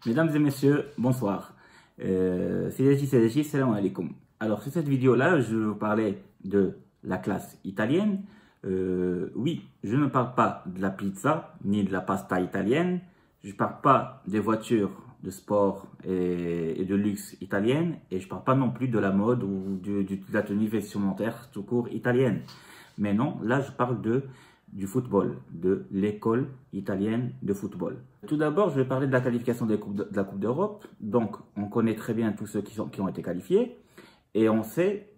Mesdames et messieurs, bonsoir. C'est salam alaikum. Alors, sur cette vidéo-là, je vais vous parler de la classe italienne. Oui, je ne parle pas de la pizza ni de la pasta italienne. Je ne parle pas des voitures de sport et de luxe italiennes. Et je ne parle pas non plus de la mode ou de la tenue vestimentaire tout court italienne. Mais non, là, je parle du football, de l'école italienne de football. Tout d'abord, je vais parler de la qualification de la Coupe d'Europe. Donc, on connaît très bien tous ceux qui ont été qualifiés. Et on sait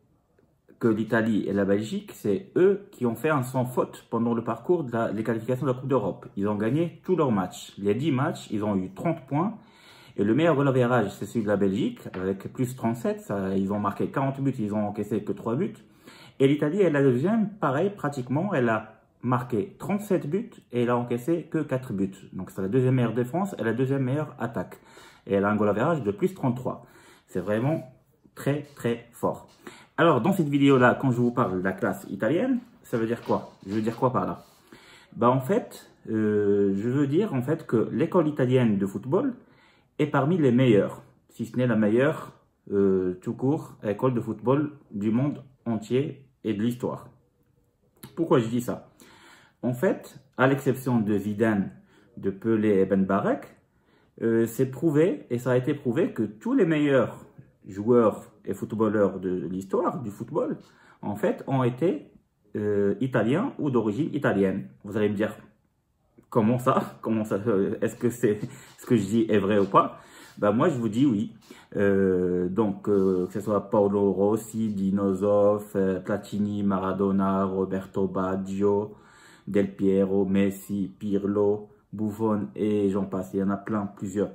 que l'Italie et la Belgique, c'est eux qui ont fait un sans faute pendant le parcours des qualifications de la Coupe d'Europe. Ils ont gagné tous leurs matchs. Les 10 matchs, ils ont eu 30 points. Et le meilleur goal average, c'est celui de la Belgique, avec plus 37. Ils ont marqué 40 buts, ils ont encaissé que 3 buts. Et l'Italie est la deuxième, pareil, pratiquement. Elle a marqué 37 buts et elle a encaissé que 4 buts. Donc c'est la deuxième meilleure défense et la deuxième meilleure attaque. Et elle a un goal average de plus 33. C'est vraiment très très fort. Alors dans cette vidéo-là, quand je vous parle de la classe italienne, ça veut dire quoi? Je veux dire quoi par là? En fait, je veux dire en fait que l'école italienne de football est parmi les meilleures, si ce n'est la meilleure tout court école de football du monde entier et de l'histoire. Pourquoi je dis ça? En fait, à l'exception de Zidane, de Pelé et Ben Barek, c'est prouvé, et ça a été prouvé, que tous les meilleurs joueurs et footballeurs de l'histoire du football, en fait, ont été italiens ou d'origine italienne. Vous allez me dire, comment ça? Est-ce que ce que je dis est vrai ou pas? Moi, je vous dis oui. Que ce soit Paolo Rossi, Dino Zoff, Platini, Maradona, Roberto Baggio, Del Piero, Messi, Pirlo, Buffon et j'en passe. Il y en a plusieurs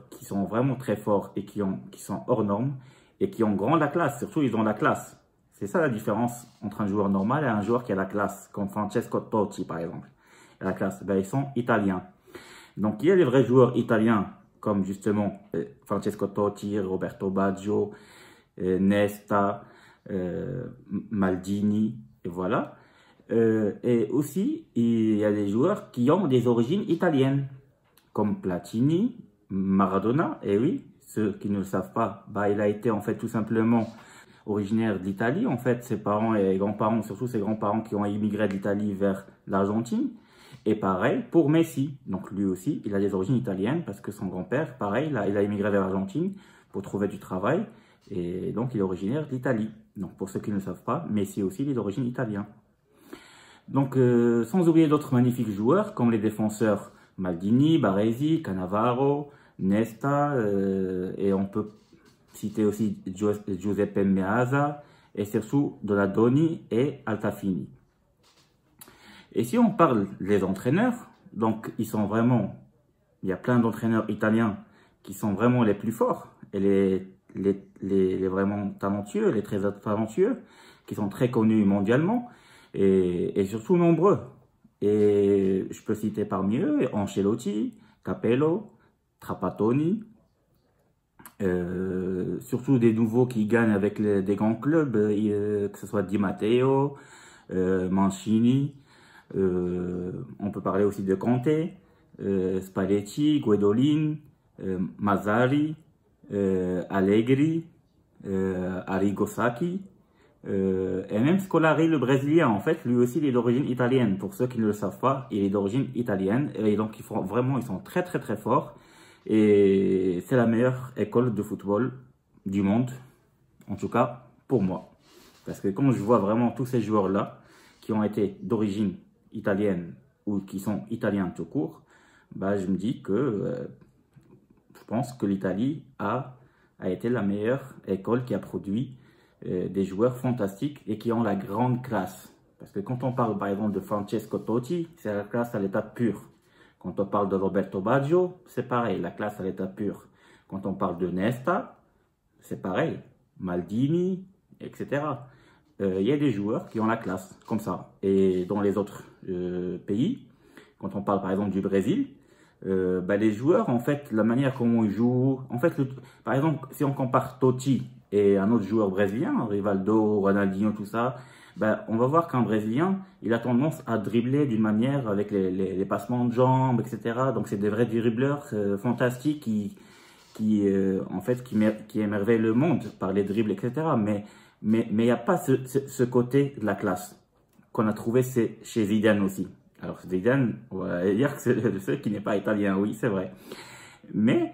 qui sont vraiment très forts et qui sont hors normes et qui ont grand la classe. Surtout, ils ont la classe. C'est ça la différence entre un joueur normal et un joueur qui a la classe, comme Francesco Totti par exemple. La classe, ils sont italiens. Donc, il y a des vrais joueurs italiens comme justement Francesco Totti, Roberto Baggio, Nesta, Maldini, et voilà. Et aussi, il y a des joueurs qui ont des origines italiennes, comme Platini, Maradona, et oui, ceux qui ne le savent pas, il a été en fait tout simplement originaire d'Italie, en fait, ses parents et grands-parents, surtout ses grands-parents qui ont immigré d'Italie vers l'Argentine. Et pareil pour Messi, donc lui aussi, il a des origines italiennes parce que son grand-père, pareil, il a immigré vers l'Argentine pour trouver du travail, et donc il est originaire d'Italie. Donc pour ceux qui ne le savent pas, Messi aussi, il est d'origine italienne. Donc, sans oublier d'autres magnifiques joueurs, comme les défenseurs Maldini, Baresi, Cannavaro, Nesta, et on peut citer aussi Giuseppe Meazza, et surtout Donadoni et Altafini. Et si on parle des entraîneurs, donc ils sont vraiment, il y a plein d'entraîneurs italiens qui sont vraiment les plus forts, et les vraiment talentueux, les très talentueux, qui sont très connus mondialement, et surtout nombreux. Et je peux citer parmi eux Ancelotti, Capello, Trapattoni, surtout des nouveaux qui gagnent avec des grands clubs, que ce soit Di Matteo, Mancini, on peut parler aussi de Conte, Spalletti, Guidolin, Mazzarri, Allegri, Arrigo Sacchi, et même Scolari, le Brésilien, en fait, lui aussi, il est d'origine italienne. Pour ceux qui ne le savent pas, il est d'origine italienne. Et donc, ils sont très, très, très forts. Et c'est la meilleure école de football du monde. En tout cas, pour moi. Parce que quand je vois vraiment tous ces joueurs-là, qui ont été d'origine italienne ou qui sont italiens tout court, je me dis que je pense que l'Italie a été la meilleure école qui a produit des joueurs fantastiques et qui ont la grande classe. Parce que quand on parle par exemple de Francesco Totti, c'est la classe à l'état pur. Quand on parle de Roberto Baggio, c'est pareil, la classe à l'état pur. Quand on parle de Nesta, c'est pareil, Maldini, etc. Il y a des joueurs qui ont la classe, comme ça. Et dans les autres pays, quand on parle par exemple du Brésil, les joueurs, en fait, la manière comment ils jouent, en fait, par exemple, si on compare Totti et un autre joueur brésilien, Rivaldo, Ronaldinho, tout ça, on va voir qu'un Brésilien, il a tendance à dribbler d'une manière avec les passements de jambes, etc. Donc c'est des vrais dribbleurs fantastiques en fait, qui émerveille le monde par les dribbles, etc. Mais il n'y a pas ce côté de la classe qu'on a trouvé chez Zidane aussi. Alors Zidane, on va dire que c'est le seul qui n'est pas italien, oui, c'est vrai. Mais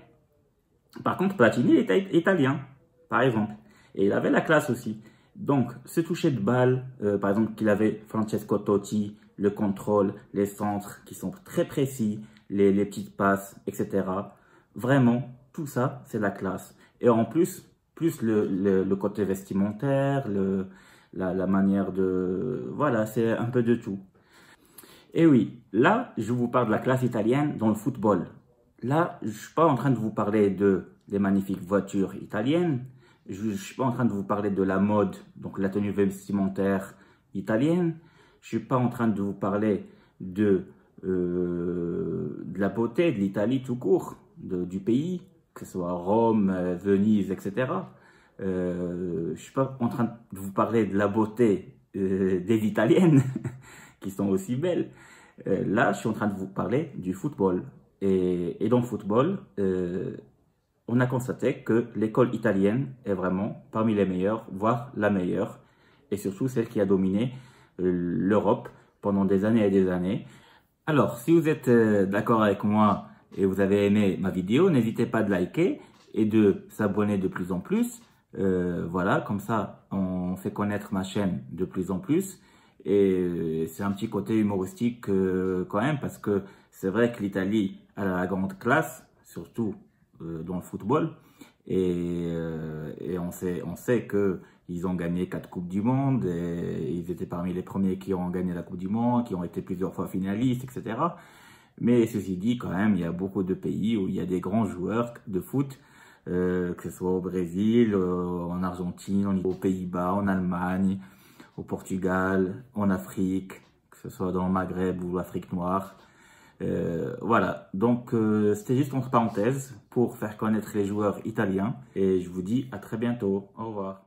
par contre, Platini il était italien, par exemple. Et il avait la classe aussi. Donc, ce toucher de balle, par exemple, qu'il avait Francesco Totti, le contrôle, les centres qui sont très précis, les petites passes, etc. Vraiment, tout ça, c'est la classe. Et en plus le côté vestimentaire, la manière de... Voilà, c'est un peu de tout. Et oui, là, je vous parle de la classe italienne dans le football. Là, je ne suis pas en train de vous parler des magnifiques voitures italiennes. Je ne suis pas en train de vous parler de la mode, donc la tenue vestimentaire italienne. Je ne suis pas en train de vous parler de la beauté de l'Italie tout court, du pays, que ce soit Rome, Venise, etc. Je ne suis pas en train de vous parler de la beauté des Italiennes, qui sont aussi belles. Là, je suis en train de vous parler du football. Et dans le football, on a constaté que l'école italienne est vraiment parmi les meilleures, voire la meilleure, et surtout celle qui a dominé l'Europe pendant des années et des années. Alors, si vous êtes d'accord avec moi et vous avez aimé ma vidéo, n'hésitez pas à liker et de s'abonner de plus en plus. Voilà, comme ça, on fait connaître ma chaîne de plus en plus. Et c'est un petit côté humoristique quand même, parce que c'est vrai que l'Italie a la grande classe, surtout dans le football. Et on sait qu'ils ont gagné 4 Coupes du Monde, et ils étaient parmi les premiers qui ont gagné la Coupe du Monde, qui ont été plusieurs fois finalistes, etc. Mais ceci dit, quand même, il y a beaucoup de pays où il y a des grands joueurs de foot, que ce soit au Brésil, en Argentine, aux Pays-Bas, en Allemagne, au Portugal, en Afrique, que ce soit dans le Maghreb ou l'Afrique noire. Voilà, donc c'était juste entre parenthèses pour faire connaître les joueurs italiens, et je vous dis à très bientôt. Au revoir.